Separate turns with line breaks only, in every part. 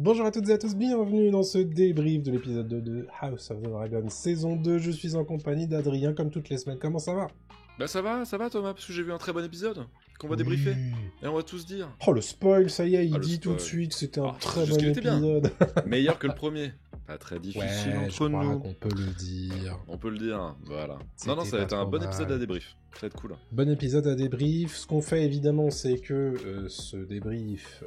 Bonjour à toutes et à tous, bienvenue dans ce débrief de l'épisode 2 de House of the Dragon, saison 2. Je suis en compagnie d'Adrien, comme toutes les semaines. Comment ça va?
Bah ça va Thomas, parce que j'ai vu un très bon épisode, qu'on va débriefer, et on va tous dire.
Oh le spoil, ça y est, il
le
dit tout de
spoil.
suite que c'était un très
juste
bon
qu'il était bien.
épisode.
Meilleur que le premier. Pas très difficile
Ouais,
entre
je crois
nous.
qu'on peut le dire.
On peut le dire, voilà.
C'était
Non, ça va
pas
être un
trop
bon
mal.
épisode à débrief. Ça va être cool.
Bon épisode à débrief. Ce qu'on fait évidemment, c'est que ce débrief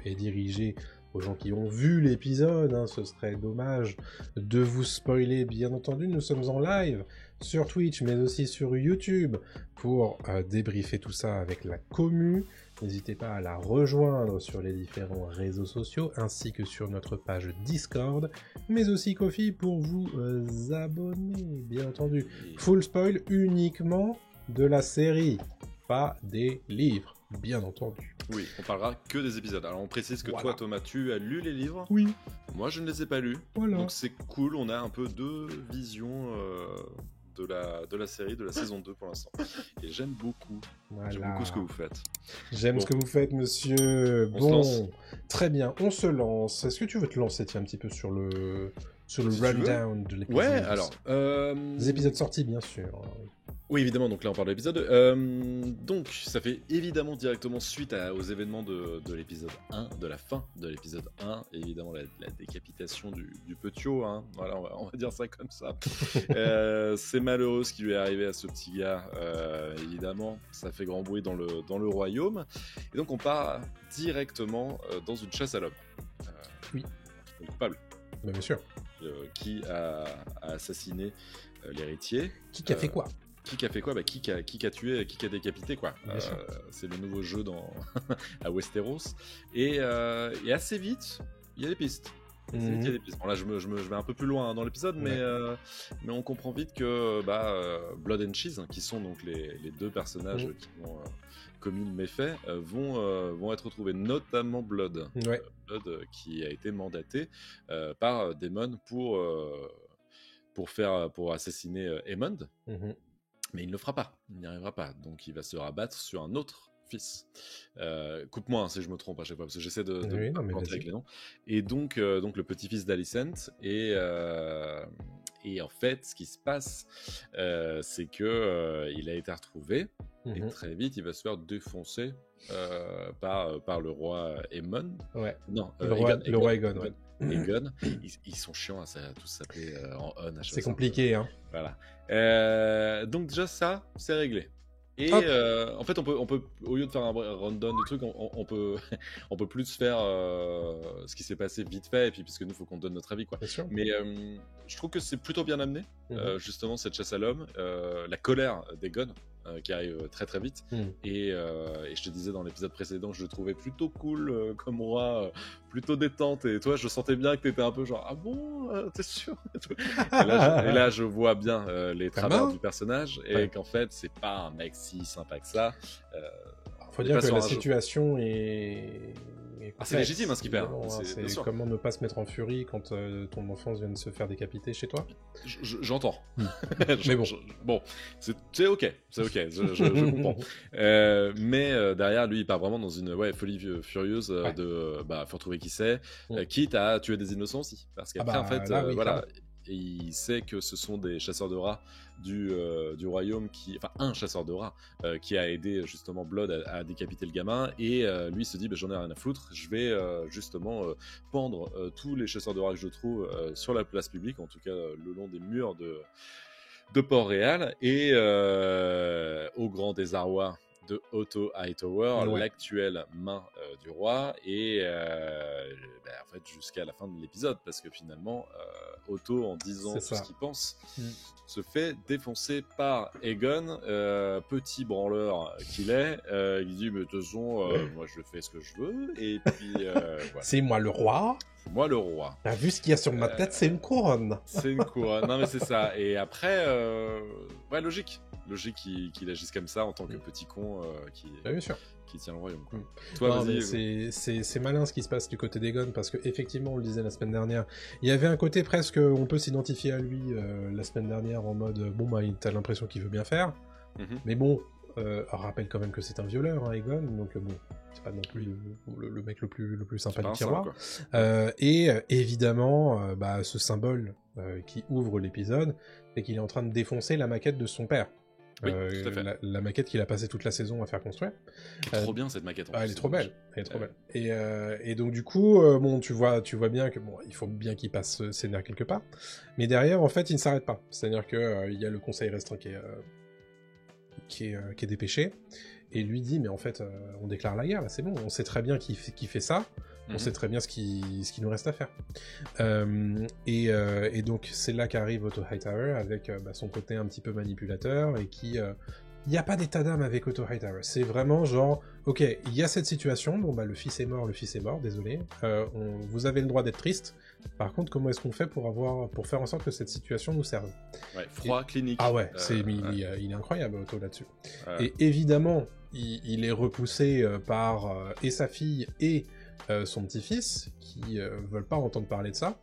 est dirigé aux gens qui ont vu l'épisode. Hein. Ce serait dommage de vous spoiler, bien entendu. Nous sommes en live sur Twitch, mais aussi sur YouTube pour débriefer tout ça avec la commu. N'hésitez pas à la rejoindre sur les différents réseaux sociaux ainsi que sur notre page Discord, mais aussi Ko-fi pour vous abonner, bien entendu. Full spoil uniquement de la série, pas des livres, bien entendu.
Oui, on parlera que des épisodes. Alors on précise que
Voilà.
toi Thomas, tu as lu les livres.
Oui.
Moi je ne les ai pas lus.
Voilà.
Donc c'est cool, on a un peu deux visions de la série, de la saison 2 pour l'instant. Et j'aime beaucoup.
Voilà.
J'aime beaucoup ce que vous faites.
J'aime
Bon.
ce que vous faites, monsieur.
On se lance.
Très bien, on se lance. Est-ce que tu veux te lancer tiens, un petit peu sur le
Si tu
rundown de l'épisode?
Ouais, alors.
Les épisodes sortis, bien sûr.
Oui, évidemment, donc là on parle de l'épisode. Donc ça fait évidemment directement suite aux événements de l'épisode 1, de la fin de l'épisode 1, évidemment la décapitation du Petiot, hein. Voilà, on va dire ça comme ça. C'est malheureux ce qui lui est arrivé à ce petit gars, évidemment, ça fait grand bruit dans le royaume. Et donc on part directement dans une chasse à l'homme.
Oui.
Le coupable.
Mais bien sûr.
Qui a assassiné l'héritier.
Qui a fait quoi?
Qui a fait quoi? Qui a tué, qui a décapité, quoi. C'est le nouveau jeu à Westeros. Et assez vite, il y a des pistes. Bon, là, je me vais un peu plus loin dans l'épisode, mais on comprend vite que Blood and Cheese, qui sont donc les deux personnages qui ont commis le méfait, vont être retrouvés, notamment Blood. Blood qui a été mandaté par Daemon pour assassiner Aemond. Mais il ne le fera pas, il n'y arrivera pas. Donc il va se rabattre sur un autre fils. Coupe-moi si je me trompe à chaque fois, parce que j'essaie de planter avec les noms. Et donc le petit-fils d'Alicent. Et en fait, ce qui se passe, c'est que il a été retrouvé. Et très vite, il va se faire défoncer par le roi Aemon.
Ouais.
Non,
le roi Aegon. Ouais.
Aegon. Ils sont chiants, ça a tous s'appeler en on.
C'est compliqué, hein.
Voilà. Donc déjà ça, c'est réglé. Et en fait, on peut, au lieu de faire un rundown de trucs, on peut plus faire ce qui s'est passé vite fait, et puis puisque nous, faut qu'on donne notre avis, quoi.
Bien sûr.
Mais je trouve que c'est plutôt bien amené, justement, cette chasse à l'homme, la colère d'Aegon, qui arrive très très vite. Et je te disais dans l'épisode précédent que je le trouvais plutôt cool comme roi, plutôt détente. Et toi, je sentais bien que t'étais un peu genre, ah bon, t'es sûr? Et là, je vois bien les travers du personnage, et qu'en fait, c'est pas un mec si sympa que ça.
Faut dire que la situation est...
c'est légitime, hein, ce qu'il fait.
C'est comment ne pas se mettre en furie quand ton enfance vient de se faire décapiter chez toi.
J'entends.
Mais bon.
Bon, c'est ok, je comprends. Mais derrière, lui, il part vraiment dans une folie furieuse de faut retrouver qui c'est, quitte à tuer des innocents aussi. Parce qu'après, en fait,
là, oui,
voilà... Et il sait que ce sont des chasseurs de rats du royaume un chasseur de rats qui a aidé justement Blood à décapiter le gamin, et lui il se dit j'en ai rien à foutre, je vais justement pendre tous les chasseurs de rats que je trouve sur la place publique, en tout cas le long des murs de Port-Réal, et au grand désarroi de Otto Hightower, l'actuelle main du roi, et en fait jusqu'à la fin de l'épisode, parce que finalement Otto, en disant tout ce qu'il pense, se fait défoncer par Aegon, petit branleur qu'il est. Il dit mais de toute façon moi je fais ce que je veux, et puis voilà.
C'est moi le roi.
C'est moi le roi.
T'as vu ce qu'il y a sur ma tête, c'est une couronne.
C'est une couronne. Non mais c'est ça. Et après logique qu'il agisse comme ça en tant que petit con
bien sûr.
Qui tient le royaume, quoi. Toi,
vas-y. C'est malin ce qui se passe du côté d'Aegon, parce que effectivement, on le disait la semaine dernière, il y avait un côté presque, on peut s'identifier à lui la semaine dernière en mode, t'as l'impression qu'il veut bien faire, mais bon, rappelle quand même que c'est un violeur, hein, Aegon, donc bon, c'est pas non plus le mec le plus sympa du tiroir. Et évidemment, ce symbole qui ouvre l'épisode, c'est qu'il est en train de défoncer la maquette de son père.
Oui, tout à fait.
La maquette qu'il a passé toute la saison à faire construire.
Trop bien cette maquette.
Elle est trop belle. Elle est trop belle. Et donc du coup, tu vois bien que il faut bien qu'il passe ses nerfs quelque part. Mais derrière, en fait, il ne s'arrête pas. C'est-à-dire que il y a le conseil restreint qui est dépêché et lui dit mais en fait, on déclare la guerre. Là, c'est bon. On sait très bien qui fait ça. On sait très bien ce qui nous reste à faire. Et donc, c'est là qu'arrive Otto Hightower avec son côté un petit peu manipulateur et qui... Il n'y a pas d'état d'âme avec Otto Hightower. C'est vraiment genre, ok, il y a cette situation, bon le fils est mort, désolé. Vous avez le droit d'être triste. Par contre, comment est-ce qu'on fait pour faire en sorte que cette situation nous serve ?
Ouais, froid, clinique.
Ah ouais, il est incroyable, Otto, là-dessus. Et évidemment, il est repoussé par et sa fille et son petit-fils, qui veulent pas entendre parler de ça,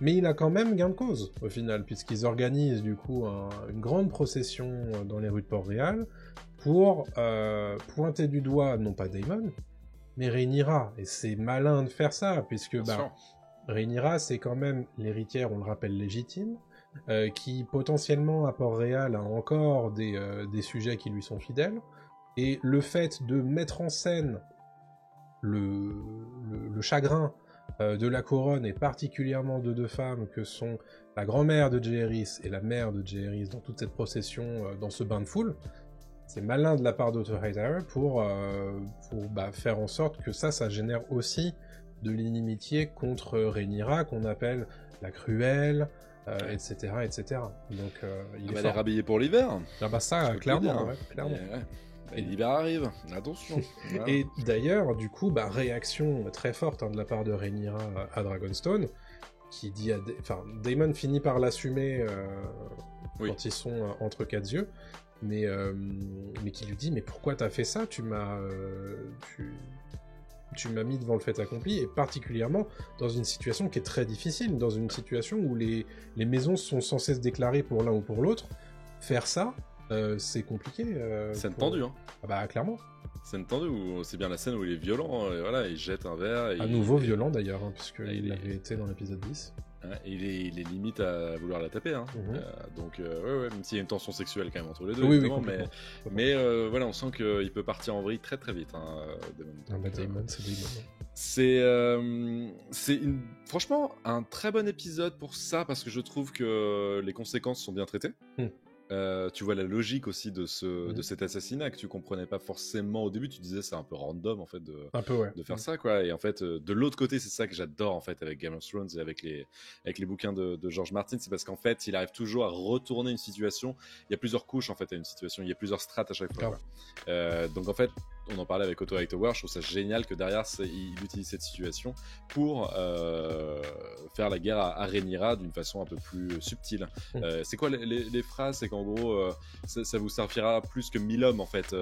mais il a quand même gain de cause, au final, puisqu'ils organisent du coup une grande procession dans les rues de Port-Réal pour pointer du doigt, non pas Daemon, mais Rhaenyra, et c'est malin de faire ça, puisque Rhaenyra, c'est quand même l'héritière, on le rappelle, légitime, qui potentiellement à Port-Réal a encore des sujets qui lui sont fidèles, et le fait de mettre en scène le chagrin de la couronne, et particulièrement de deux femmes que sont la grand-mère de Jaehaerys et la mère de Jaehaerys dans toute cette procession, dans ce bain de foule, c'est malin de la part d'Otto Hightower pour faire en sorte que ça génère aussi de l'inimitié contre Rhaenyra, qu'on appelle la cruelle, etc. Donc il est
fort. Elle est rhabillée pour l'hiver.
Ah bah ça, clairement.
Et l'hiver arrive, attention.
Voilà. Et d'ailleurs, du coup, réaction très forte de la part de Rhaenyra à Dragonstone, qui dit Daemon finit par l'assumer quand ils sont entre quatre yeux, mais qui lui dit mais pourquoi t'as fait ça ? Tu m'as mis devant le fait accompli, et particulièrement dans une situation qui est très difficile, dans une situation où les maisons sont censées se déclarer pour l'un ou pour l'autre. Faire ça, c'est compliqué.
Scène tendue, hein.
Ah bah clairement.
Scène tendue, où c'est bien la scène où il est violent, voilà, il jette un verre.
À nouveau violent d'ailleurs, puisqu'il l'avait été dans l'épisode 10.
Il est limite à vouloir la taper, hein. Donc même s'il y a une tension sexuelle quand même entre les deux, mais voilà, on sent qu'il peut partir en vrille très très vite, hein, Daemon.
Daemon, c'est Daemon.
C'est franchement un très bon épisode pour ça, parce que je trouve que les conséquences sont bien traitées. Tu vois la logique aussi de cet assassinat que tu comprenais pas forcément au début. Tu disais c'est un peu random en fait de faire ça, quoi. Et en fait de l'autre côté, c'est ça que j'adore en fait avec Game of Thrones et avec les bouquins de George Martin, c'est parce qu'en fait il arrive toujours à retourner une situation. Il y a plusieurs couches en fait à une situation, il y a plusieurs strates à chaque fois, quoi. Donc en fait on en parlait avec Otto Hightower, je trouve ça génial que derrière il utilise cette situation pour faire la guerre à Rhaenyra d'une façon un peu plus subtile. C'est quoi les phrases? C'est qu'en gros ça vous servira plus que 1000 hommes en fait.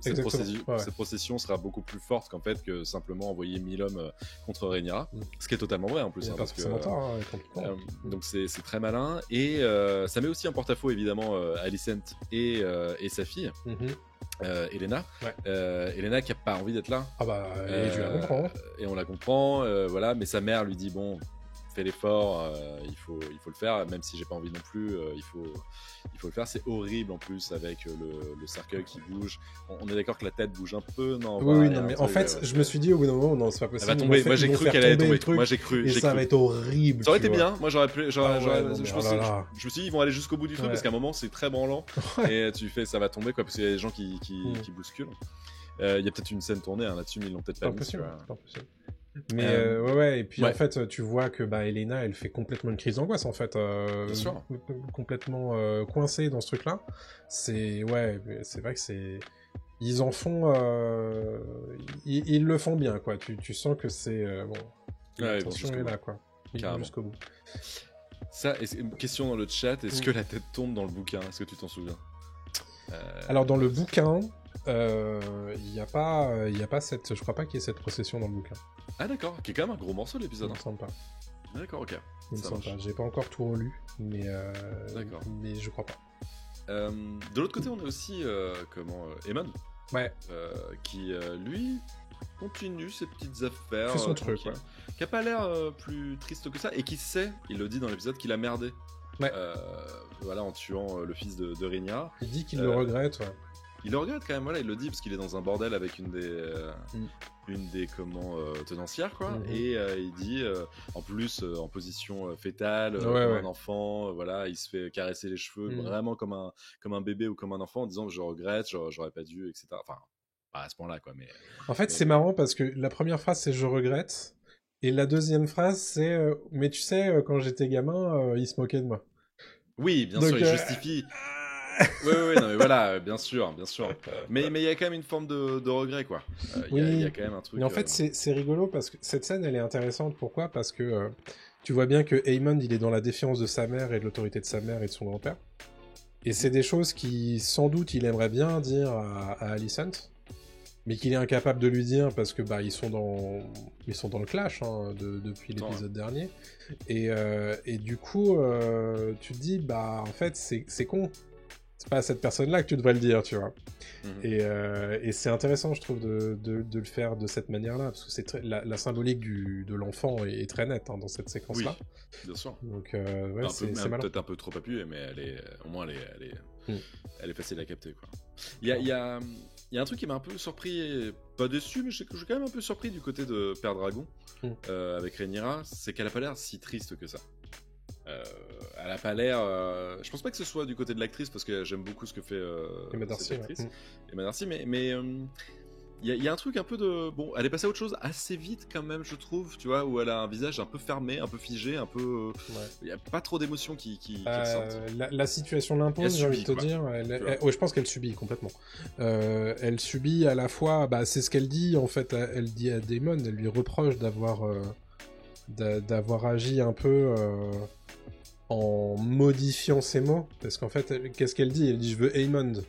Cette procession sera beaucoup plus forte qu'en fait que simplement envoyer 1000 hommes contre Rhaenyra, ce qui est totalement vrai en plus, hein, parce que donc c'est très malin, et ça met aussi en porte-à-faux évidemment Alicent et sa fille. Elena, Elena qui a pas envie d'être là.
Et tu la comprends.
Et on la comprend, voilà, mais sa mère lui dit bon, fais l'effort, il faut le faire, même si j'ai pas envie non plus, il faut le faire. C'est horrible en plus avec le cercueil qui bouge. On est d'accord que la tête bouge un peu, non?
Oui, non, mais en fait, je me suis dit au bout d'un moment, non, c'est pas possible.
Elle va tomber. Moi, j'ai cru qu'elle allait tomber. Moi, j'ai cru.
Ça va être horrible.
Ça aurait été bien. Moi, j'aurais pu. Je me suis dit, ils vont aller jusqu'au bout du truc, parce qu'à un moment, c'est très branlant. Et tu fais, ça va tomber, quoi, parce qu'il y a des gens qui bousculent. Il y a peut-être une scène tournée là-dessus, mais ils l'ont peut-être pas mis.
C'est pas possible. Mais et puis en fait tu vois que Elena elle fait complètement une crise d'angoisse en fait, complètement coincée dans ce truc là. C'est vrai que ils en font ils le font bien, quoi. Tu sens que c'est l'attention est là, quoi. Ils vont jusqu'au bout.
Ça, et une question dans le chat, est-ce que la tête tombe dans le bouquin? Est-ce que tu t'en souviens?
Alors dans le bouquin, il y a pas cette, je crois pas qu'il y ait cette procession dans le bouquin.
Ah d'accord, qui est quand même un gros morceau de l'épisode.
Il me semble pas.
D'accord, ok.
Il me semble pas. J'ai pas encore tout relu, mais je crois pas.
De l'autre côté, on a aussi Eamon,
Ouais.
qui lui continue ses petites affaires,
Fait son truc, ouais.
qui a pas l'air plus triste que ça, et qui sait, il le dit dans l'épisode, qu'il a merdé.
Ouais.
Voilà, en tuant le fils de Rhaenyra.
Il dit qu'il le regrette, ouais.
Il le regrette quand même, voilà, il le dit parce qu'il est dans un bordel avec une des tenancières, quoi. Et il dit, en plus, en position fétale, comme un enfant, voilà, il se fait caresser les cheveux vraiment comme un bébé ou comme un enfant, en disant je regrette, j'aurais pas dû, etc. Enfin, pas à ce point-là, quoi. Mais
en fait, c'est marrant parce que la première phrase c'est je regrette, et la deuxième phrase c'est mais tu sais, quand j'étais gamin, il se moquait de moi.
Oui, bien sûr, il justifie. Oui, non, mais voilà, bien sûr. Mais il y a quand même une forme de regret, quoi. Il y a quand même un truc.
Mais en fait, c'est rigolo parce que cette scène, elle est intéressante. Pourquoi ? Parce que tu vois bien que Aemond, il est dans la défiance de sa mère et de l'autorité de sa mère et de son grand-père. Et c'est des choses qui, sans doute, il aimerait bien dire à Alicent, mais qu'il est incapable de lui dire parce que ils sont dans le clash depuis l'épisode dernier. Et du coup, tu te dis en fait, c'est con. C'est pas à cette personne-là que tu devrais le dire, tu vois. Et c'est intéressant, je trouve, de le faire de cette manière-là, parce que c'est la symbolique de l'enfant est très nette dans cette séquence-là.
Oui, bien sûr.
Donc, c'est malin.
Peut-être un peu trop appuyé, mais au moins elle est facile à capter, quoi. Il y a un truc qui m'a un peu surpris, pas déçu, mais je suis quand même un peu surpris du côté de Père Dragon, avec Rhaenyra, c'est qu'elle a pas l'air si triste que ça. Elle a pas l'air. Je pense pas que ce soit du côté de l'actrice, parce que j'aime beaucoup ce que fait cette actrice, Emma Darcy, mais il y a un truc un peu de. Bon, elle est passée à autre chose assez vite quand même, je trouve, tu vois, où elle a un visage un peu fermé, un peu figé, un peu. Il y a pas trop d'émotions qui ressortent.
La situation l'impose, j'ai envie de te dire. Je pense qu'elle subit complètement. Elle subit à la fois. C'est ce qu'elle dit en fait. Elle dit à Daemon, elle lui reproche d'avoir agi un peu. En modifiant ses mots, parce qu'en fait, qu'est-ce qu'elle dit ? Elle dit je veux Aemond.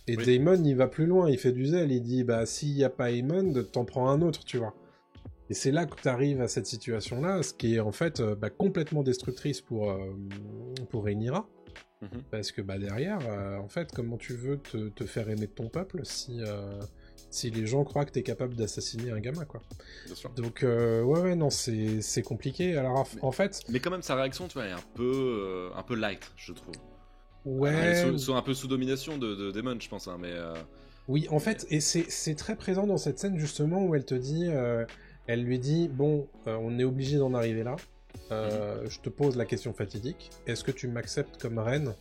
Et Daemon, il va plus loin, il fait du zèle, il dit s'il y a pas Aemond, t'en prends un autre, tu vois. Et c'est là que t'arrives à cette situation-là, ce qui est en fait complètement destructrice pour Rhaenyra. Parce que derrière, en fait, comment tu veux te faire aimer de ton peuple si les gens croient que t'es capable d'assassiner un gamin, quoi.
Bien sûr.
Donc, non, c'est compliqué. Alors, en fait...
Mais quand même, sa réaction, tu vois, est un peu light, je trouve.
Ouais...
Elle est un peu sous domination de Daemon, je pense, hein, mais...
Oui, en fait, et c'est très présent dans cette scène, justement, où elle te dit... elle lui dit, bon, on est obligé d'en arriver là. Je te pose la question fatidique. Est-ce que tu m'acceptes comme reine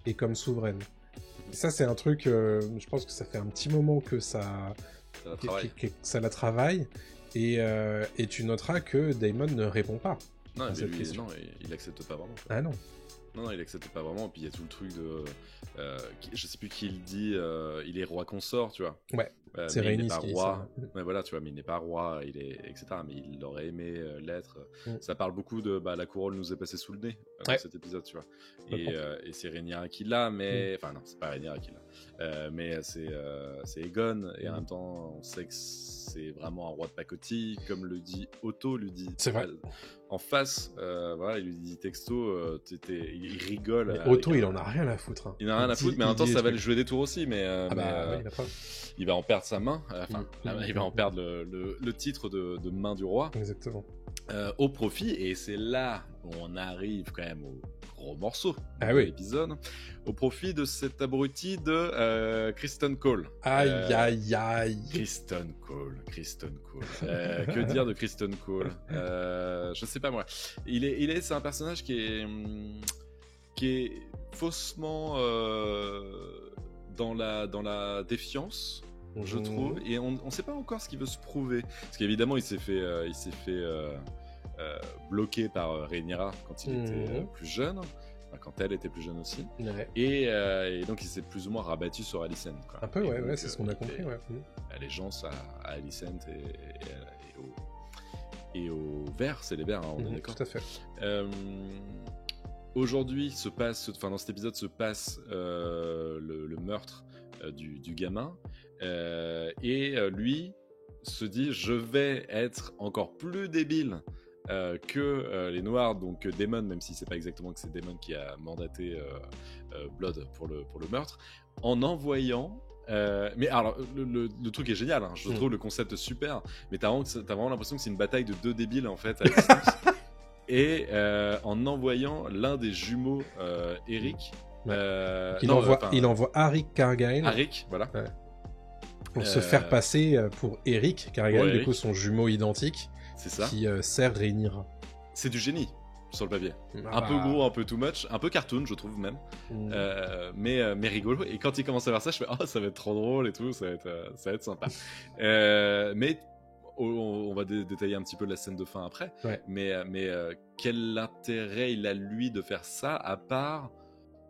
et comme souveraine ? Ça, c'est un truc, je pense que ça fait un petit moment que ça la travaille, et tu noteras que Daemon ne répond pas à cette question.
Non, il accepte pas vraiment.
Ah non.
Non, il accepte pas vraiment, et puis il y a tout le truc de... je sais plus qui il dit, il est roi consort, tu vois.
Ouais, c'est Rhaenys
qui dit ça. Ouais, voilà, tu vois, mais il n'est pas roi, etc. Mais il aurait aimé l'être. Ça parle beaucoup de la couronne nous est passée sous le nez dans cet épisode, tu vois. Et c'est Rhaenyra qui l'a, mais... Enfin non, c'est pas Rhaenyra qui l'a. Mais c'est Aegon, et en même temps, on sait que c'est vraiment un roi de pacotille, comme le dit Otto, lui dit...
C'est vrai.
En face, voilà, il lui dit texto, il rigole.
Mais Otto, il en a rien à foutre. Hein.
Il en a rien à foutre, mais en même temps, ça va lui jouer des tours aussi. Mais, il va en perdre sa main. Il va en perdre le titre de main du roi.
Exactement.
Au profit, et c'est là où on arrive quand même au gros morceau de l'épisode, au profit de cet abruti de Criston Cole.
Aïe.
Criston Cole. Que dire de Criston Cole? Je sais pas moi. C'est un personnage qui est faussement dans la défiance, je trouve, et on sait pas encore ce qu'il veut se prouver, parce qu'évidemment il s'est fait bloquer par Rhaenyra quand il était plus jeune, quand elle était plus jeune aussi, et donc il s'est plus ou moins rabattu sur Alicent, quoi.
Un peu, donc, c'est ce qu'on a compris,
allégeance à Alicent et au vert, c'est les verts, hein, on est d'accord.
Tout à fait.
Aujourd'hui dans cet épisode se passe le meurtre du gamin, et lui se dit je vais être encore plus débile que les Noirs, donc Daemon, même si c'est pas exactement que c'est Daemon qui a mandaté Blood pour le meurtre, en envoyant. Mais alors, le truc est génial, hein. Je trouve le concept super, mais t'as vraiment l'impression que c'est une bataille de deux débiles en fait. Et en envoyant l'un des jumeaux, Eric.
Il envoie Arik Cargyle.
Arik, voilà.
Ouais. Pour se faire passer pour Eric Cargyle, du coup son jumeau identique.
C'est ça.
Qui sert Rhaenyra.
C'est du génie sur le papier. Un peu gros, un peu too much, un peu cartoon, je trouve même. Mais rigolo. Et quand il commence à faire ça, je fais ça va être trop drôle et tout, ça va être sympa. Mais on va détailler un petit peu la scène de fin après.
Ouais.
Mais quel intérêt il a lui de faire ça à part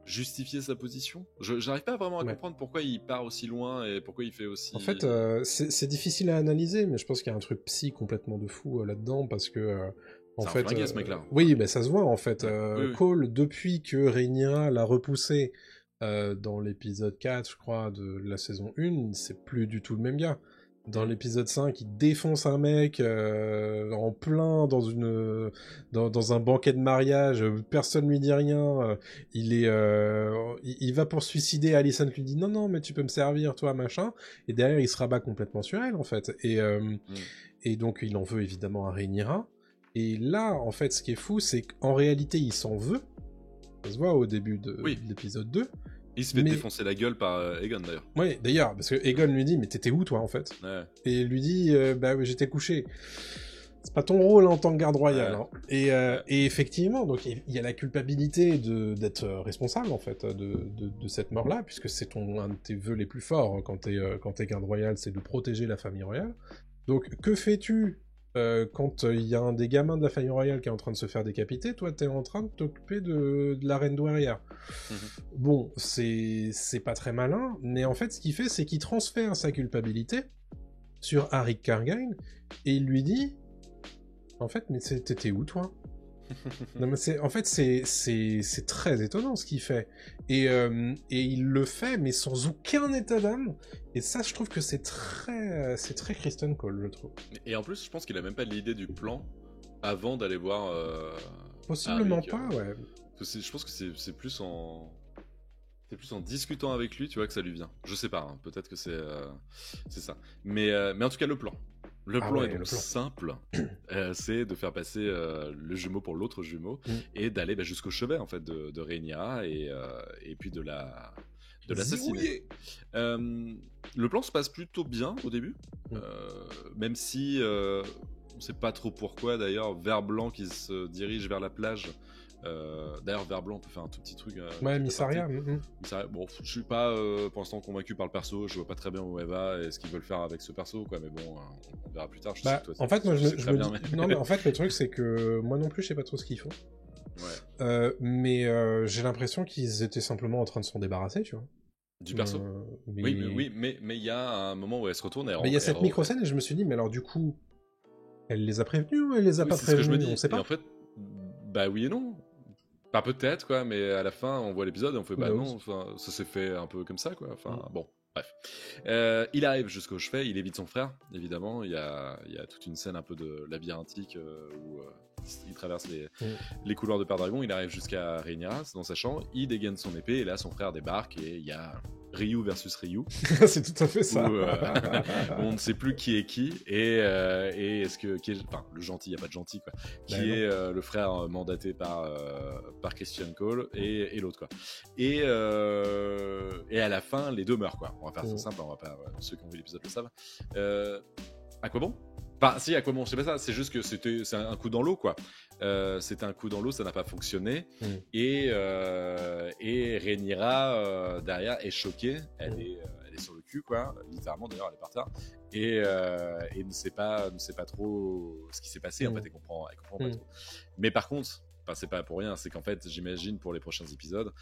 justifier sa position? J'arrive pas vraiment à comprendre pourquoi il part aussi loin et pourquoi il fait aussi...
En fait, c'est difficile à analyser, mais je pense qu'il y a un truc psy complètement de fou là-dedans, parce que... en fait,
ce mec-là.
Oui, mais ça se voit en fait.
Oui.
Cole, depuis que Rhaenyra l'a repoussé dans l'épisode 4, je crois, de la saison 1, c'est plus du tout le même gars. Dans l'épisode 5, il défonce un mec en plein dans un banquet de mariage, personne lui dit rien, il va pour se suicider, Alicent lui dit non mais tu peux me servir toi machin, et derrière il se rabat complètement sur elle en fait, et donc il en veut évidemment à Rhaenyra, et là en fait ce qui est fou c'est qu'en réalité il s'en veut, ça se voit au début de l'épisode 2.
Il se fait défoncer la gueule par Aegon d'ailleurs.
Oui, d'ailleurs, parce que Aegon lui dit mais t'étais où toi en fait?
Ouais.
Et il lui dit bah oui, j'étais couché. C'est pas ton rôle en tant que garde royal. Hein. Et effectivement, donc il y a la culpabilité d'être responsable en fait de cette mort-là, puisque c'est un de tes vœux les plus forts hein, quand t'es garde royal, c'est de protéger la famille royale. Donc que fais-tu quand il y a un des gamins de la famille royale qui est en train de se faire décapiter? Toi, t'es en train de t'occuper de la reine douairière. Bon, c'est pas très malin, mais en fait, ce qu'il fait, c'est qu'il transfère sa culpabilité sur Arik Cargyle, et il lui dit... En fait, mais t'étais où, toi? Non, mais c'est très étonnant ce qu'il fait. Et il le fait, mais sans aucun état d'âme. Et ça, je trouve que c'est très Kristen Cole, je trouve.
Et en plus, je pense qu'il a même pas l'idée du plan avant d'aller voir...
Possiblement
Arik,
pas, ouais.
Je pense que c'est plus en... C'est plus en discutant avec lui, tu vois, que ça lui vient. Je sais pas, hein, peut-être que c'est ça. Mais en tout cas, le plan. Le plan est donc simple. C'est de faire passer le jumeau pour l'autre jumeau et d'aller jusqu'au chevet en fait de Rhaenyra et puis de l'assassiner. Le plan se passe plutôt bien au début, même si on sait pas trop pourquoi. D'ailleurs, Vert Blanc qui se dirige vers la plage. D'ailleurs, Vert Blanc peut faire un tout petit truc.
Mysaria.
Bon, je suis pas pour l'instant convaincu par le perso. Je vois pas très bien où elle va et ce qu'ils veulent faire avec ce perso, quoi. Mais bon, on verra plus tard. Je sais que toi,
en fait, moi, je me dis. Non, mais en fait, le truc, c'est que moi non plus, je sais pas trop ce qu'ils font.
Ouais.
Mais j'ai l'impression qu'ils étaient simplement en train de s'en débarrasser, tu vois.
Du perso. Oui, mais il y a un moment où elle se retourne. Mais
il y a cette micro-scène et je me suis dit, mais alors du coup, elle les a prévenus ou elle les a pas prévenus?
Ce que je me dis.
On sait pas.
Et en fait, bah oui et non. Pas peut-être, quoi, mais à la fin, on voit l'épisode et on fait non, ça s'est fait un peu comme ça, quoi. Enfin, bon, bref. Il arrive jusqu'au chevet, il évite son frère, évidemment. Il y a toute une scène un peu de labyrinthique où il traverse les couloirs de Pendragon. Il arrive jusqu'à Rhaenyra, c'est dans sa chambre, il dégaine son épée et là, son frère débarque et il y a Ryu versus Ryu.
C'est tout à fait ça.
Où, on ne sait plus qui est qui et est-ce que le gentil, il y a pas de gentil quoi, qui est le frère mandaté par Christian Cole et l'autre quoi. Et à la fin, les deux meurent quoi. On va faire ça simple, on va pas ceux qui ont vu l'épisode le savent. À quoi bon? Enfin, si, à quoi bon, je sais pas ça, c'est juste que c'est un coup dans l'eau, quoi. C'était un coup dans l'eau, ça n'a pas fonctionné. Et Rhaenyra, derrière, est choquée. Elle est sur le cul, quoi. Littéralement, d'ailleurs, elle est par terre. Et ne sait pas trop ce qui s'est passé, en fait. Elle comprend pas trop. Mais par contre... c'est pas pour rien, c'est qu'en fait, j'imagine pour les prochains épisodes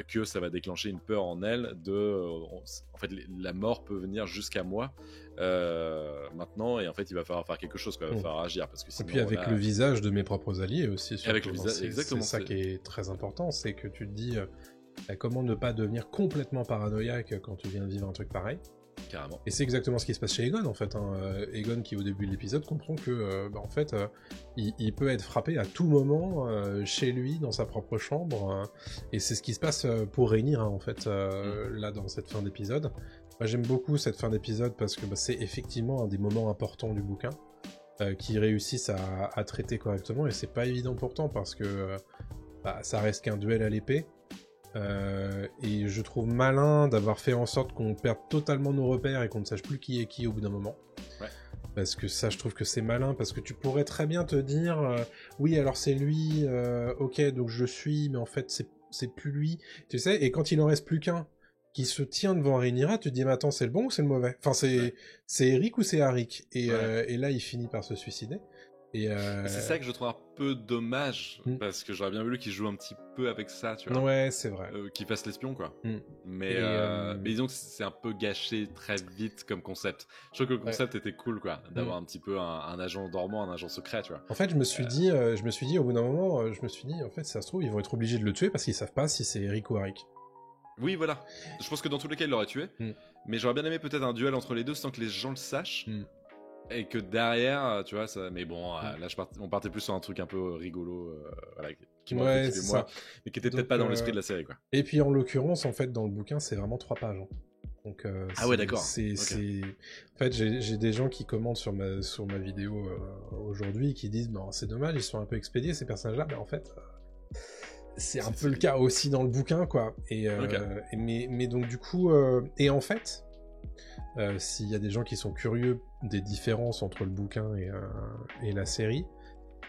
que ça va déclencher une peur en elle en fait, la mort peut venir jusqu'à moi maintenant, et en fait, il va falloir faire quelque chose, quoi. Il va falloir agir parce que sinon,
et puis avec le visage de mes propres alliés aussi.
Avec le visage, exactement.
C'est ça qui est très important, c'est que tu te dis comment ne pas devenir complètement paranoïaque quand tu viens de vivre un truc pareil.
Carrément.
Et c'est exactement ce qui se passe chez Aegon en fait. Aegon qui au début de l'épisode comprend que en fait il peut être frappé à tout moment chez lui dans sa propre chambre et c'est ce qui se passe pour Rhaenyra en fait là dans cette fin d'épisode. Moi j'aime beaucoup cette fin d'épisode parce que c'est effectivement un des moments importants du bouquin qui réussissent à traiter correctement et c'est pas évident pourtant parce que ça reste qu'un duel à l'épée. Et je trouve malin d'avoir fait en sorte qu'on perde totalement nos repères et qu'on ne sache plus qui est qui au bout d'un moment.
Ouais.
Parce que ça, je trouve que c'est malin, parce que tu pourrais très bien te dire oui, alors c'est lui, ok, donc je suis, mais en fait, c'est plus lui. Tu sais, et quand il en reste plus qu'un qui se tient devant Rhaenyra, tu te dis, mais attends, c'est le bon ou c'est le mauvais? Enfin, c'est Eric ou c'est Arik? Et là, il finit par se suicider.
C'est ça que je trouve un peu dommage, parce que j'aurais bien voulu qu'il joue un petit peu avec ça, tu vois.
Ouais, c'est vrai.
Qu'il fasse l'espion, quoi. Mais disons que c'est un peu gâché très vite comme concept. Je trouve que le concept était cool, quoi, d'avoir un petit peu un agent dormant, un agent secret, tu vois.
En fait, je me suis dit, au bout d'un moment, en fait, ça se trouve, ils vont être obligés de le tuer parce qu'ils savent pas si c'est Eric ou Arik.
Oui, voilà. Je pense que dans tous les cas, il l'aurait tué. Mais j'aurais bien aimé peut-être un duel entre les deux sans que les gens le sachent. Et que derrière, tu vois, ça... mais bon, là, on partait plus sur un truc un peu rigolo, voilà, qui m'aurait fait moi, mais qui était peut-être pas dans l'esprit de la série, quoi.
Et puis en l'occurrence, en fait, dans le bouquin, c'est vraiment 3 pages. Hein. Donc,
ah ouais, d'accord.
En fait, j'ai des gens qui commentent sur ma vidéo aujourd'hui qui disent, non, c'est dommage, ils sont un peu expédiés ces personnages-là, mais en fait. C'est un peu le cas aussi dans le bouquin, quoi. Mais donc du coup, et en fait, s'il y a des gens qui sont curieux des différences entre le bouquin et la série,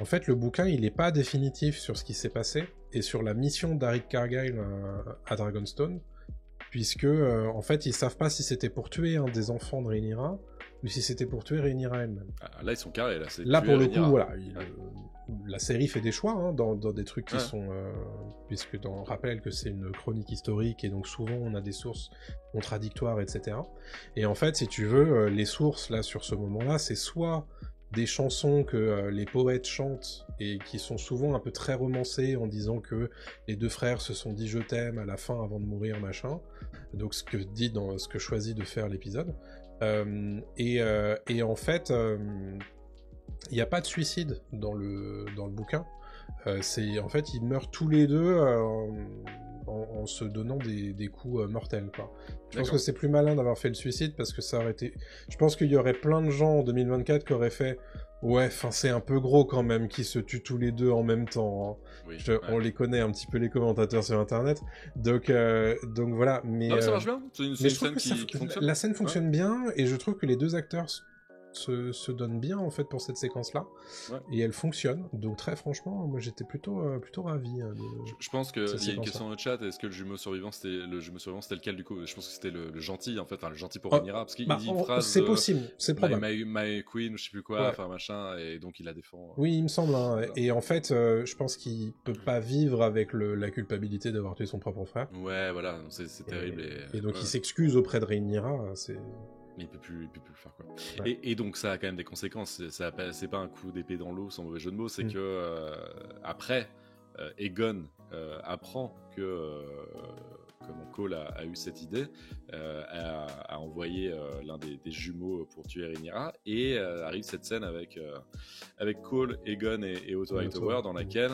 en fait, le bouquin, il n'est pas définitif sur ce qui s'est passé et sur la mission d'Arik Cargyle à Dragonstone, puisque en fait, ils savent pas si c'était pour tuer un des enfants de Rhaenyra ou si c'était pour tuer Rhaenyra elle-même.
Là, ils sont carrés.
Là pour le coup, voilà. La série fait des choix hein, dans des trucs qui sont... puisque on rappelle que c'est une chronique historique et donc souvent on a des sources contradictoires, etc. Et en fait, si tu veux, les sources là sur ce moment-là, c'est soit des chansons que les poètes chantent et qui sont souvent un peu très romancées en disant que les deux frères se sont dit je t'aime à la fin avant de mourir, machin. Donc ce que choisit de faire l'épisode. Et en fait... il n'y a pas de suicide dans le bouquin. En fait, ils meurent tous les deux en se donnant des coups mortels, quoi. Je pense que c'est plus malin d'avoir fait le suicide parce que ça aurait été... Je pense qu'il y aurait plein de gens en 2024 qui auraient fait ouais, c'est un peu gros quand même qu'ils se tuent tous les deux en même temps. Hein. Oui, on les connaît un petit peu les commentateurs sur internet. Donc voilà. Mais
ça marche bien. C'est une scène qui fonctionne.
La scène fonctionne bien et je trouve que les deux acteurs se donne bien en fait pour cette séquence là et elle fonctionne donc très franchement moi j'étais plutôt ravi
je pense qu'il y a une question dans le chat, est-ce que le jumeau survivant c'était lequel du coup? Je pense que c'était le gentil en fait, enfin le gentil pour Rhaenyra parce qu'il dit une phrase
c'est possible, c'est probable,
my queen, je sais plus quoi, enfin machin, et donc il la défend.
Oui, il me semble hein. Et en fait je pense qu'il peut pas vivre avec la culpabilité d'avoir tué son propre frère.
Ouais, voilà, c'est terrible
et donc il s'excuse auprès de Rhaenyra, c'est...
Mais il peut plus le faire, quoi. Ouais. Et donc ça a quand même des conséquences. C'est pas un coup d'épée dans l'eau sans mauvais jeu de mots, c'est que après Aegon apprend que comment Cole a eu cette idée, a envoyé l'un des jumeaux pour tuer Rhaenyra, et arrive cette scène avec Cole, Aegon et Otto Hightower, dans laquelle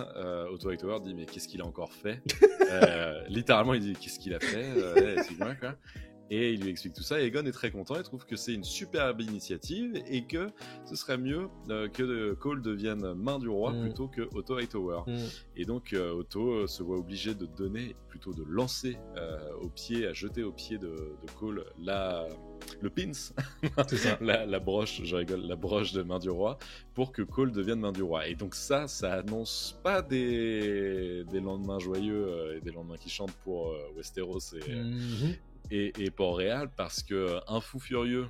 Otto Hightower dit mais qu'est-ce qu'il a encore fait. Littéralement il dit qu'est-ce qu'il a fait, excuse-moi, quoi. Et il lui explique tout ça, et Aegon est très content, il trouve que c'est une superbe initiative, et que ce serait mieux que Cole devienne main du roi plutôt que Otto Hightower. Et donc Otto se voit obligé de donner, plutôt de lancer à jeter au pied de Cole le pins, c'est ça. la broche, je rigole, la broche de main du roi, pour que Cole devienne main du roi. Et donc ça annonce pas des lendemains joyeux et des lendemains qui chantent pour Westeros et Port-Réal, parce que un fou furieux,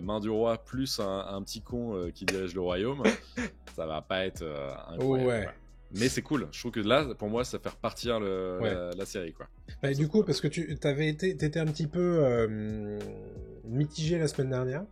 main du roi, plus un petit con qui dirige le royaume, ça va pas être incroyable. Ouais. Mais c'est cool, je trouve que là, pour moi, ça fait repartir la série, quoi.
Bah, du coup, parce que t'étais un petit peu mitigé la semaine dernière,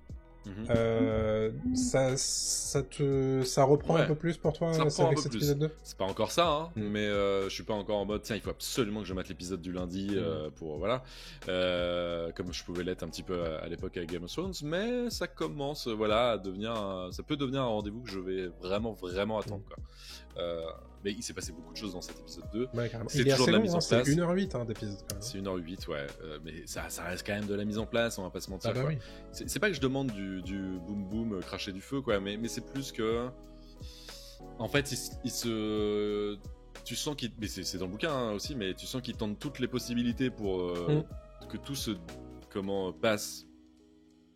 Ça reprend un peu plus pour toi avec cet épisode 2 ?
C'est pas encore ça, hein, mais je suis pas encore en mode tiens, il faut absolument que je mate l'épisode du lundi pour voilà, comme je pouvais l'être un petit peu à l'époque avec Game of Thrones, mais ça commence voilà à devenir, ça peut devenir un rendez-vous que je vais vraiment attendre quoi. Mais il s'est passé beaucoup de choses dans cet épisode 2.
Ouais,
c'est toujours de la mise en place.
C'est 1h08 d'épisode quand même.
C'est 1h08, ouais. Mais ça reste quand même de la mise en place, on va pas se mentir.
Oui.
C'est pas que je demande du boom boom, cracher du feu, quoi, mais c'est plus que. En fait, tu sens qu'il. Mais c'est dans le bouquin aussi, mais tu sens qu'il tente toutes les possibilités pour que tout se. Passe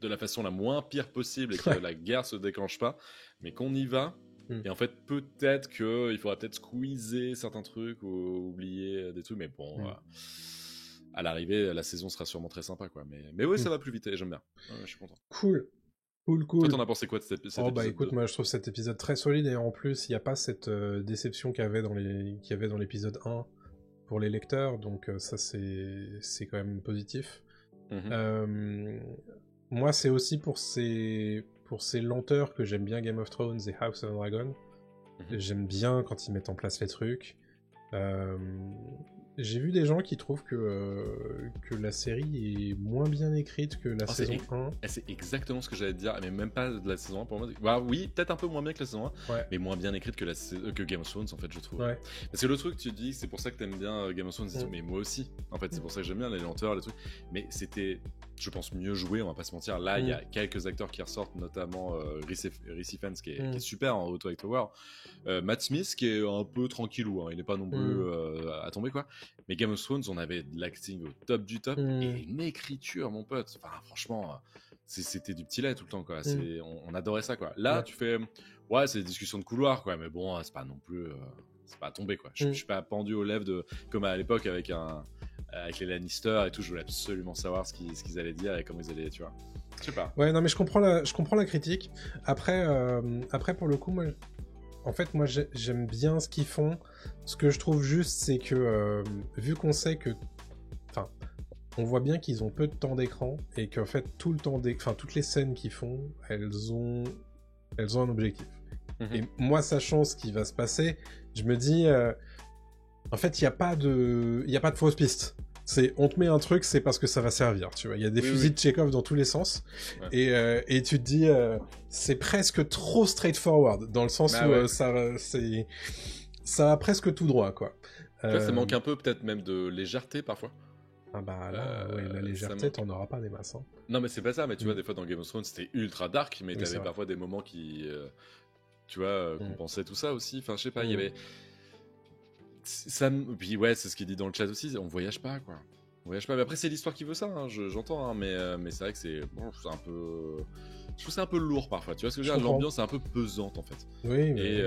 de la façon la moins pire possible et que la guerre se déclenche pas, mais qu'on y va. Et en fait, peut-être qu'il faudra peut-être squeezer certains trucs ou oublier des trucs, mais bon, à l'arrivée, la saison sera sûrement très sympa, quoi. Mais oui, ça va plus vite et j'aime bien. Je suis content.
Cool.
Toi, t'en as pensé quoi de cet épisode ?
Bah écoute, moi je trouve cet épisode très solide et en plus, il n'y a pas cette déception qu'il y avait dans l'épisode 1 pour les lecteurs, donc ça c'est quand même positif. Moi, c'est aussi pour ces lenteurs que j'aime bien Game of Thrones et House of Dragon. J'aime bien quand ils mettent en place les trucs. J'ai vu des gens qui trouvent que la série est moins bien écrite que la saison 1.
C'est exactement ce que j'allais te dire, mais même pas de la saison 1 pour moi. Bah oui, peut-être un peu moins bien que la saison 1, mais moins bien écrite que Game of Thrones, en fait, je trouve.
Ouais.
Parce que le truc, tu dis, c'est pour ça que t'aimes bien Game of Thrones, mais moi aussi. En fait, c'est pour ça que j'aime bien les lenteurs, les trucs. Mais c'était, je pense, mieux joué, on va pas se mentir. Là, il y a quelques acteurs qui ressortent, notamment Rhys Ifans, qui est super en Auto Tower. Matt Smith, qui est un peu tranquillou, hein, il est pas non plus à tomber, quoi. Mais Game of Thrones, on avait de l'acting au top du top et une écriture, mon pote. Enfin, franchement, c'était du petit lait tout le temps, quoi. On adorait ça, quoi. Là, tu fais, c'est des discussions de couloir, quoi. Mais bon, c'est pas non plus, c'est pas à tomber, quoi. Je suis pas pendu aux lèvres comme à l'époque avec les Lannister et tout. Je voulais absolument savoir ce qu'ils allaient dire et comment ils allaient, tu vois. Je sais pas.
Ouais, non, mais je comprends la critique. Après, pour le coup, moi. En fait, moi, j'aime bien ce qu'ils font. Ce que je trouve juste, c'est que, vu qu'on sait que... Enfin, on voit bien qu'ils ont peu de temps d'écran, et qu'en fait, toutes les scènes qu'ils font, elles ont un objectif. Et moi, sachant ce qui va se passer, je me dis... en fait, il n'y a pas de fausse piste. On te met un truc, c'est parce que ça va servir, tu vois. Il y a des fusils de Chekhov dans tous les sens. Ouais. Et tu te dis, c'est presque trop straightforward, dans le sens où ça va presque tout droit, quoi.
Ça manque un peu, peut-être même de légèreté, parfois.
Ah bah là, la légèreté, t'en auras pas des masses. Hein.
Non, mais c'est pas ça, mais tu vois, des fois, dans Game of Thrones, c'était ultra dark, mais t'avais parfois des moments qui, tu vois, compensaient tout ça aussi. Enfin, je sais pas, il y avait... Puis ouais, c'est ce qu'il dit dans le chat aussi, on voyage pas, quoi. On voyage pas, mais après c'est l'histoire qui veut ça, hein, j'entends, hein, mais c'est vrai que c'est un peu... Je trouve que c'est un peu lourd parfois, tu vois ce que je veux dire, l'ambiance est un peu pesante en fait.
Oui,
mais...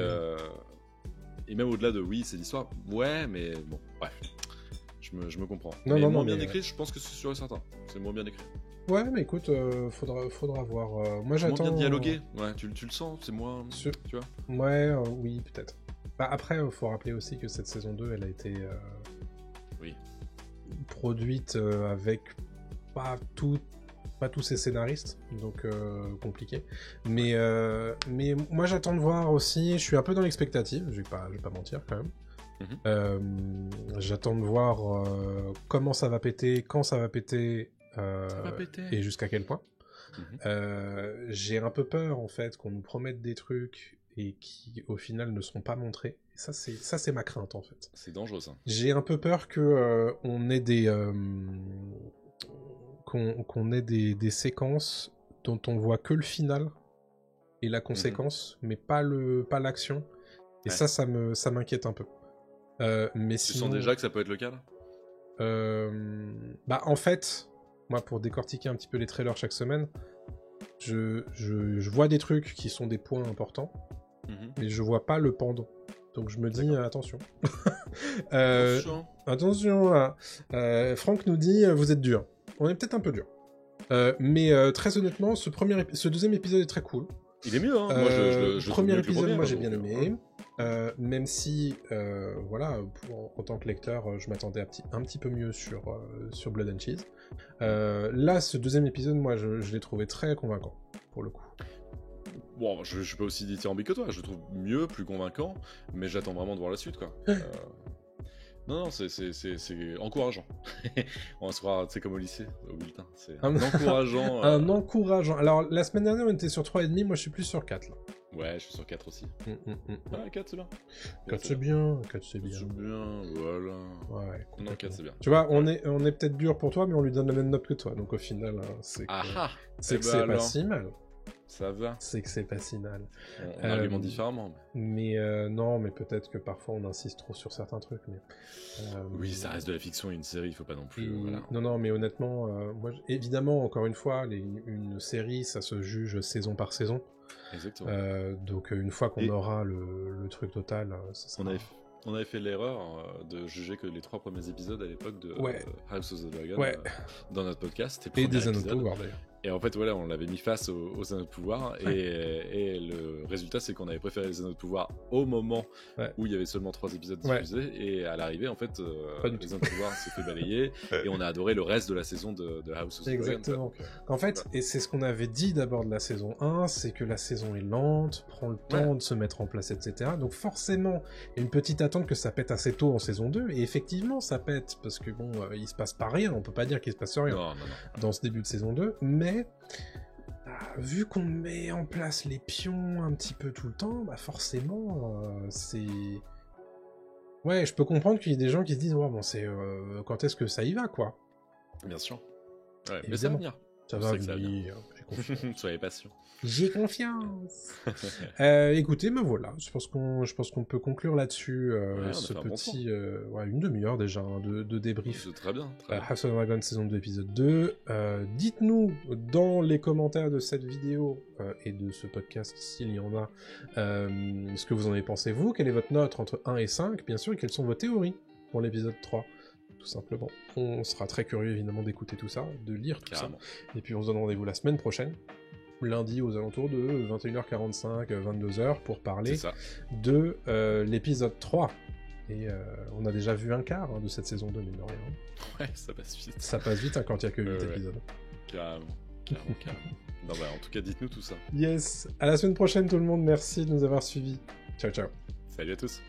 Et même au-delà de oui, c'est l'histoire, ouais, mais bon, bref, je me comprends. Mais moins bien écrit, je pense que c'est sûr et certain, c'est moins bien écrit.
Ouais, mais écoute, faudra voir. Moi j'attends...
Moins bien dialogué, ouais, tu le sens, c'est moins... Tu vois.
Ouais, oui, peut-être. Bah après, il faut rappeler aussi que cette saison 2, elle a été produite avec pas tous ces scénaristes, donc compliqué. Mais moi, j'attends de voir aussi. Je suis un peu dans l'expectative, je vais pas mentir quand même. J'attends de voir comment ça va péter, quand ça va péter, et jusqu'à quel point. J'ai un peu peur, en fait, qu'on nous promette des trucs et qui au final ne seront pas montrés. Et ça c'est ma crainte en fait.
C'est dangereux ça.
J'ai un peu peur que on ait qu'on ait des séquences dont on voit que le final et la conséquence, mais pas l'action. Et ça m'inquiète un peu. Mais
tu sens déjà que ça peut être le cas là ?
Bah en fait, moi pour décortiquer un petit peu les trailers chaque semaine, je vois des trucs qui sont des points importants, mais je vois pas le pendant. Donc je me dis attention. Attention là. Franck nous dit vous êtes dur. On est peut-être un peu dur. Mais très honnêtement, ce deuxième épisode est très cool.
Il est mieux, hein. Moi, je
premier épisode, moi j'ai bien aimé. Même si, voilà, en tant que lecteur, je m'attendais un petit peu mieux sur Blood and Cheese. Là, ce deuxième épisode, moi, je l'ai trouvé très convaincant. pour le coup.
Bon, je peux aussi dithyrambique que toi, je le trouve mieux, plus convaincant, mais j'attends vraiment de voir la suite, quoi. Non, c'est encourageant. On se croire, tu sais, comme au lycée, au bulletin. C'est encourageant.
Un encourageant. Alors, la semaine dernière, on était sur 3,5, moi je suis plus sur 4, là.
Ouais, je suis sur 4 aussi. Ah, 4 c'est bien.
4 c'est bien, 4 c'est bien.
C'est bien, voilà.
Ouais,
non, 4 c'est bien.
Tu vois, on est peut-être dur pour toi, mais on lui donne la même note que toi, donc au final, c'est que c'est pas si mal.
Ça va.
C'est que c'est pas si mal.
On argumente différemment.
Mais non, mais peut-être que parfois on insiste trop sur certains trucs. Mais,
oui, ça reste de la fiction et une série, il faut pas non plus. Voilà.
Non, mais honnêtement, moi, évidemment, encore une fois, une série, ça se juge saison par saison.
Exactement.
Donc une fois qu'on aura le truc total, ça sera...
On avait fait l'erreur de juger que les 3 premiers épisodes à l'époque de House of the Dragon dans notre podcast.
Et des Anneaux de pouvoir d'ailleurs.
Et en fait, voilà, on l'avait mis face aux Anneaux de pouvoir. Et le résultat, c'est qu'on avait préféré les Anneaux de pouvoir au moment où il y avait seulement 3 épisodes diffusés. Et à l'arrivée, en fait, les Anneaux de pouvoir s'est fait balayer. Et on a adoré le reste de la saison de House of the Dragon.
Exactement. En fait, et c'est ce qu'on avait dit d'abord de la saison 1, c'est que la saison est lente, prend le temps de se mettre en place, etc. Donc forcément, il y a une petite attente que ça pète assez tôt en saison 2. Et effectivement, ça pète. Parce que bon, il se passe pas rien. On peut pas dire qu'il se passe rien dans ce début de saison 2. Mais vu qu'on met en place les pions un petit peu tout le temps, bah forcément, c'est... Ouais, je peux comprendre qu'il y ait des gens qui se disent « Ouais, bon, c'est... quand est-ce que ça y va, quoi ?»
Bien sûr. Ouais, mais ça va venir.
Ça va venir, j'ai confiance.
Soyez patient.
J'ai confiance. Écoutez, ben voilà, je pense qu'on peut conclure là-dessus ce petit, une demi-heure déjà de débrief.
C'est très bien.
House of Dragon saison 2 épisode 2. Dites-nous dans les commentaires de cette vidéo et de ce podcast s'il y en a, ce que vous en avez pensé vous, quelle est votre note entre 1 et 5, bien sûr, et quelles sont vos théories pour l'épisode 3. Tout simplement. On sera très curieux évidemment d'écouter tout ça, de lire tout ça. Et puis on se donne rendez-vous la semaine prochaine, lundi aux alentours de 21h45, 22h, pour parler de l'épisode 3. Et on a déjà vu un quart de cette saison 2, mine de rien.
Ouais, ça passe vite.
Ça passe vite quand il n'y a que 8 épisodes.
Carrément. Non, bah, en tout cas, dites-nous tout ça.
Yes. À la semaine prochaine tout le monde, merci de nous avoir suivis. Ciao, ciao.
Salut à tous.